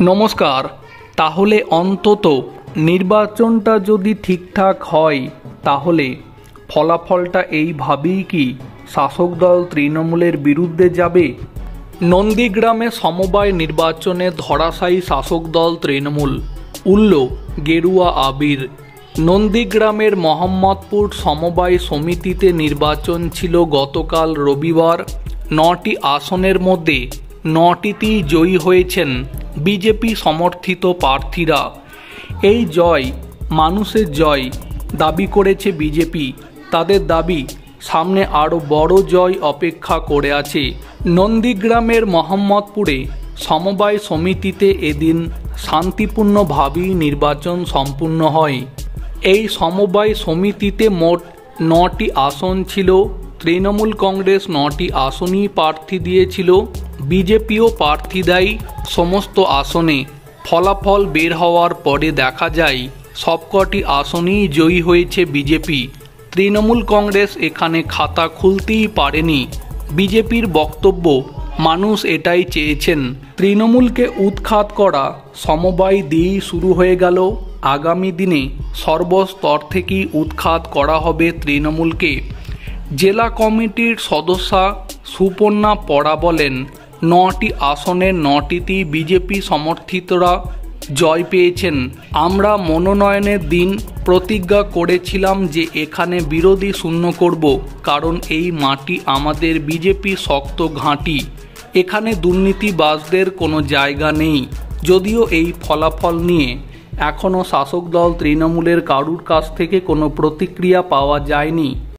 নমস্কার। তাহলে অন্তত নির্বাচনটা যদি ঠিকঠাক হয় তাহলে ফলাফলটা এইভাবেই কি শাসক দল তৃণমূলের বিরুদ্ধে যাবে? নন্দীগ্রামে সমবায় নির্বাচনে ধরাশায়ী শাসক দল তৃণমূল, উড়ল গেরুয়া আবির। নন্দীগ্রামের মোহাম্মদপুর সমবায় সমিতিতে নির্বাচন ছিল গতকাল রবিবার। 9টি আসনের মধ্যে 9টিতেই জয়ী হয়েছেন বিজেপি সমর্থিত প্রার্থীরা। এই জয় মানুষের জয় দাবি করেছে বিজেপি। তাদের দাবি, সামনে আরও বড় জয় অপেক্ষা করে আছে। নন্দীগ্রামের মোহাম্মদপুরে সমবায় সমিতিতে এদিন শান্তিপূর্ণভাবেই নির্বাচন সম্পূর্ণ হয়। এই সমবায় সমিতিতে মোট 9টি আসন ছিল। তৃণমূল কংগ্রেস 9টি আসনই প্রার্থী দিয়েছিল, বিজেপিও প্রার্থী দেয় সমস্ত আসনে। ফলাফল বের হওয়ার পরে দেখা যায় সবকটি আসনেই জয়ী হয়েছে বিজেপি। তৃণমূল কংগ্রেস এখানে খাতা খুলতেই পারেনি। বিজেপির বক্তব্য, মানুষ এটাই চেয়েছেন। তৃণমূলকে উৎখাত করা সমবায় দিয়েই শুরু হয়ে গেল। আগামী দিনে সর্বস্তর থেকেই উৎখাত করা হবে তৃণমূলকে। জেলা কমিটির সদস্যা সুপর্ণা পড়া বলেন, 9টি আসনের 9টিতেই বিজেপি সমর্থিতরা জয় পেয়েছেন। আমরা মনোনয়নের দিন প্রতিজ্ঞা করেছিলাম যে এখানে বিরোধী শূন্য করব, কারণ এই মাটি আমাদের বিজেপি শক্ত ঘাঁটি। এখানে দুর্নীতিবাজদের কোনো জায়গা নেই। যদিও এই ফলাফল নিয়ে এখনও শাসক দল তৃণমূলের কারুর কাছ থেকে কোনো প্রতিক্রিয়া পাওয়া যায়নি।